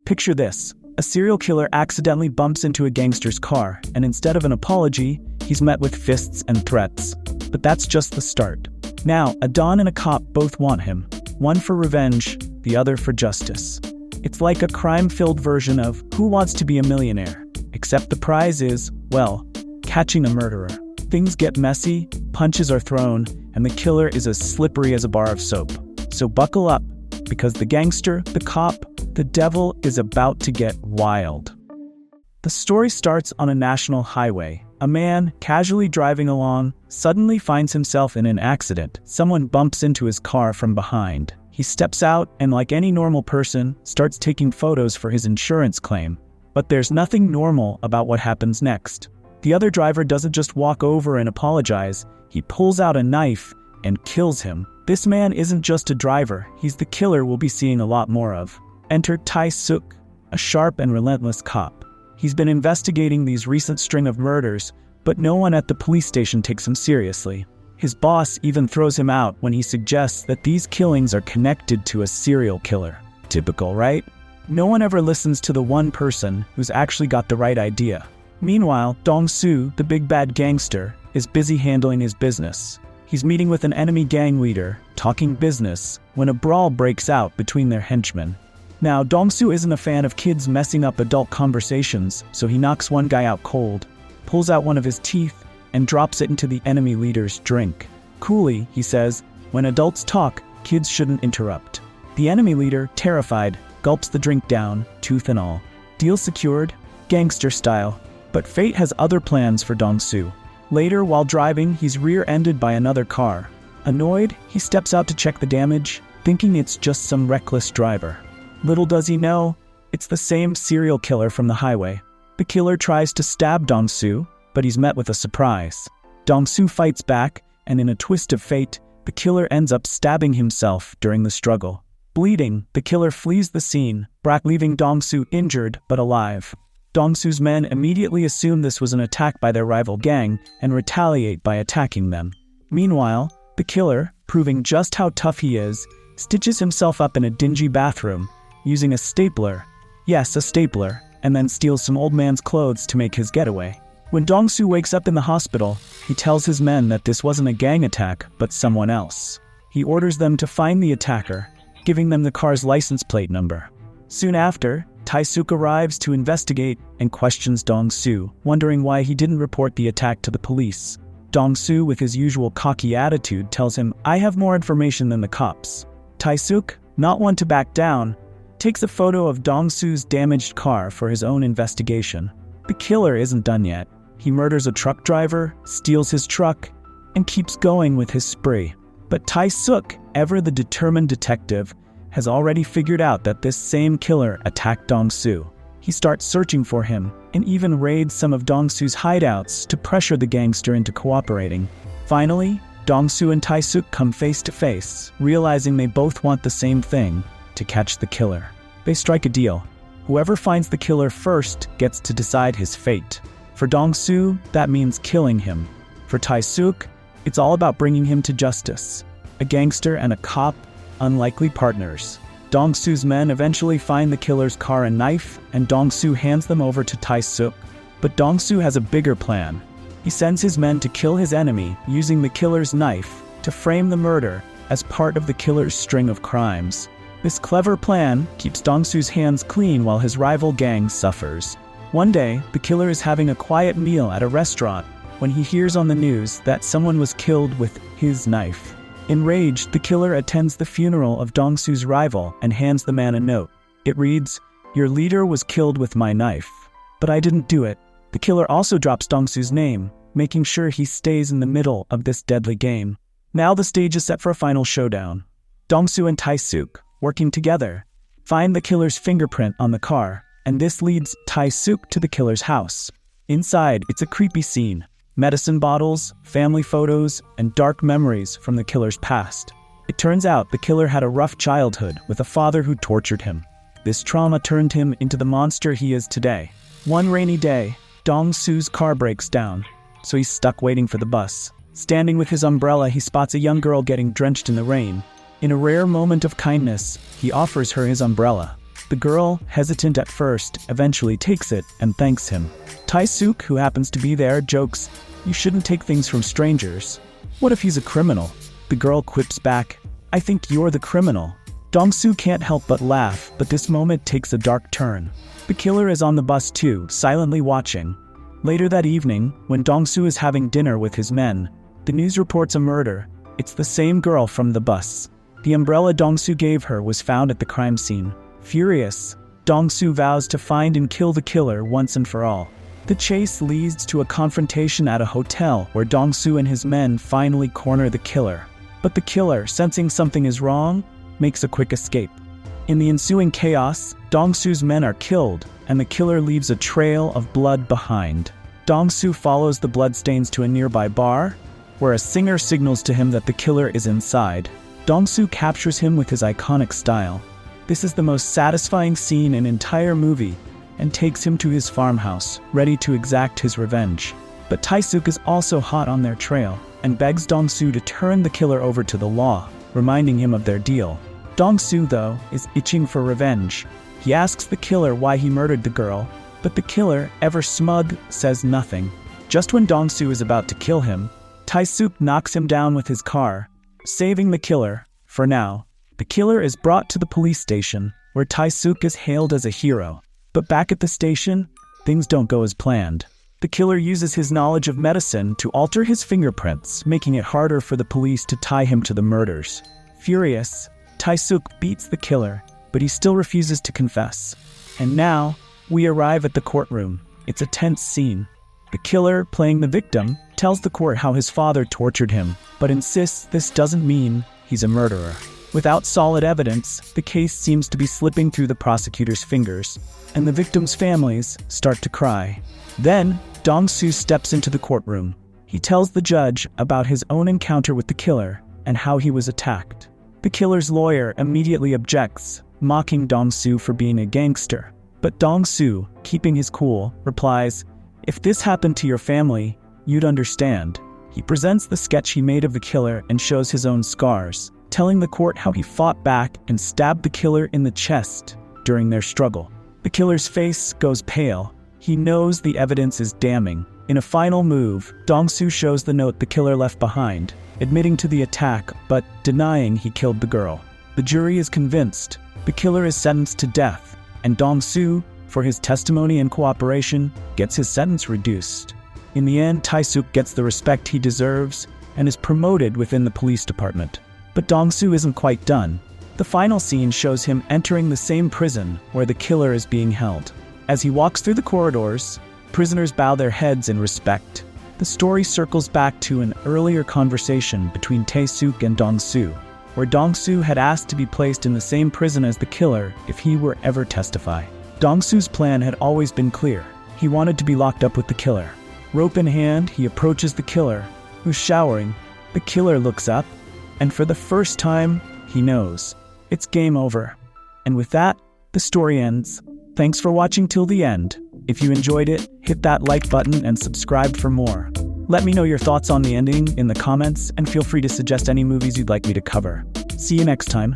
Picture this. A serial killer accidentally bumps into a gangster's car, and instead of an apology, he's met with fists and threats. But that's just the start. Now, a Don and a cop both want him. One for revenge, the other for justice. It's like a crime-filled version of Who Wants to Be a Millionaire? Except the prize is, well, catching a murderer. Things get messy, punches are thrown, and the killer is as slippery as a bar of soap. So buckle up, because the gangster, the cop, the devil is about to get wild. The story starts on a national highway. A man, casually driving along, suddenly finds himself in an accident. Someone bumps into his car from behind. He steps out and, like any normal person, starts taking photos for his insurance claim. But there's nothing normal about what happens next. The other driver doesn't just walk over and apologize. He pulls out a knife and kills him. This man isn't just a driver, he's the killer we'll be seeing a lot more of. Enter Tai-suk, a sharp and relentless cop. He's been investigating these recent string of murders, but no one at the police station takes him seriously. His boss even throws him out when he suggests that these killings are connected to a serial killer. Typical, right? No one ever listens to the one person who's actually got the right idea. Meanwhile, Dong-soo, the big bad gangster, is busy handling his business. He's meeting with an enemy gang leader, talking business, when a brawl breaks out between their henchmen. Now, Dong-soo isn't a fan of kids messing up adult conversations, so he knocks one guy out cold, pulls out one of his teeth, and drops it into the enemy leader's drink. Coolly, he says, when adults talk, kids shouldn't interrupt. The enemy leader, terrified, gulps the drink down, tooth and all. Deal secured, gangster style. But fate has other plans for Dong-soo. Later, while driving, he's rear-ended by another car. Annoyed, he steps out to check the damage, thinking it's just some reckless driver. Little does he know, it's the same serial killer from the highway. The killer tries to stab Dong-soo, but he's met with a surprise. Dong-soo fights back, and in a twist of fate, the killer ends up stabbing himself during the struggle. Bleeding, the killer flees the scene, leaving Dong-soo injured but alive. Dong-soo's men immediately assume this was an attack by their rival gang and retaliate by attacking them. Meanwhile, the killer, proving just how tough he is, stitches himself up in a dingy bathroom, using a stapler, yes, a stapler, and then steals some old man's clothes to make his getaway. When Dong-soo wakes up in the hospital, he tells his men that this wasn't a gang attack, but someone else. He orders them to find the attacker, giving them the car's license plate number. Soon after, Tai-suk arrives to investigate and questions Dong-soo, wondering why he didn't report the attack to the police. Dong-soo, with his usual cocky attitude, tells him, "I have more information than the cops." Tai-suk, not one to back down, takes a photo of Dong-soo's damaged car for his own investigation. The killer isn't done yet. He murders a truck driver, steals his truck, and keeps going with his spree. But Tai-suk, ever the determined detective, has already figured out that this same killer attacked Dong-soo. He starts searching for him, and even raids some of Dong-soo's hideouts to pressure the gangster into cooperating. Finally, Dong-soo and Tai-suk come face to face, realizing they both want the same thing, to catch the killer. They strike a deal. Whoever finds the killer first gets to decide his fate. For Dong-soo, that means killing him. For Tai-suk, it's all about bringing him to justice. A gangster and a cop, unlikely partners. Dong-soo's men eventually find the killer's car and knife, and Dong-soo hands them over to Tai-suk. But Dong-soo has a bigger plan. He sends his men to kill his enemy using the killer's knife to frame the murder as part of the killer's string of crimes. This clever plan keeps Dong-soo's hands clean while his rival gang suffers. One day, the killer is having a quiet meal at a restaurant when he hears on the news that someone was killed with his knife. Enraged, the killer attends the funeral of Dong-soo's rival and hands the man a note. It reads, "Your leader was killed with my knife, but I didn't do it." The killer also drops Dong-soo's name, making sure he stays in the middle of this deadly game. Now the stage is set for a final showdown. Dong-soo and Tai-suk, working together, find the killer's fingerprint on the car, and this leads Tai-suk to the killer's house. Inside, it's a creepy scene. Medicine bottles, family photos, and dark memories from the killer's past. It turns out the killer had a rough childhood with a father who tortured him. This trauma turned him into the monster he is today. One rainy day, Dong-soo's car breaks down, so he's stuck waiting for the bus. Standing with his umbrella, he spots a young girl getting drenched in the rain. In a rare moment of kindness, he offers her his umbrella. The girl, hesitant at first, eventually takes it and thanks him. Tae-suk, who happens to be there, jokes, "You shouldn't take things from strangers. What if he's a criminal?" The girl quips back, "I think you're the criminal." Dong-soo can't help but laugh, but this moment takes a dark turn. The killer is on the bus too, silently watching. Later that evening, when Dong-soo is having dinner with his men, the news reports a murder. It's the same girl from the bus. The umbrella Dong-soo gave her was found at the crime scene. Furious, Dong-soo vows to find and kill the killer once and for all. The chase leads to a confrontation at a hotel where Dong-soo and his men finally corner the killer. But the killer, sensing something is wrong, makes a quick escape. In the ensuing chaos, Dong-soo's men are killed, and the killer leaves a trail of blood behind. Dong-soo follows the bloodstains to a nearby bar, where a singer signals to him that the killer is inside. Dong-soo captures him with his iconic style. This is the most satisfying scene in the entire movie, and takes him to his farmhouse, ready to exact his revenge. But Tae-suk is also hot on their trail, and begs Dong-soo to turn the killer over to the law, reminding him of their deal. Dong-soo, though, is itching for revenge. He asks the killer why he murdered the girl, but the killer, ever smug, says nothing. Just when Dong-soo is about to kill him, Tae-suk knocks him down with his car, saving the killer, for now. The killer is brought to the police station, where Tae-suk is hailed as a hero. But back at the station, things don't go as planned. The killer uses his knowledge of medicine to alter his fingerprints, making it harder for the police to tie him to the murders. Furious, Tae-suk beats the killer, but he still refuses to confess. And now, we arrive at the courtroom. It's a tense scene. The killer, playing the victim, tells the court how his father tortured him, but insists this doesn't mean he's a murderer. Without solid evidence, the case seems to be slipping through the prosecutor's fingers, and the victims' families start to cry. Then, Dong-soo steps into the courtroom. He tells the judge about his own encounter with the killer and how he was attacked. The killer's lawyer immediately objects, mocking Dong-soo for being a gangster. But Dong-soo, keeping his cool, replies, "If this happened to your family, you'd understand." He presents the sketch he made of the killer and shows his own scars, telling the court how he fought back and stabbed the killer in the chest during their struggle. The killer's face goes pale. He knows the evidence is damning. In a final move, Dong-soo shows the note the killer left behind, admitting to the attack but denying he killed the girl. The jury is convinced. The killer is sentenced to death, and Dong-soo, for his testimony and cooperation, gets his sentence reduced. In the end, Tae-suk gets the respect he deserves and is promoted within the police department. But Dong-soo isn't quite done. The final scene shows him entering the same prison where the killer is being held. As he walks through the corridors, prisoners bow their heads in respect. The story circles back to an earlier conversation between Tae-suk and Dong-soo, where Dong-soo had asked to be placed in the same prison as the killer if he were ever testify. Dong-soo's plan had always been clear. He wanted to be locked up with the killer. Rope in hand, he approaches the killer, who's showering. The killer looks up, and for the first time, he knows. It's game over. And with that, the story ends. Thanks for watching till the end. If you enjoyed it, hit that like button and subscribe for more. Let me know your thoughts on the ending in the comments, and feel free to suggest any movies you'd like me to cover. See you next time.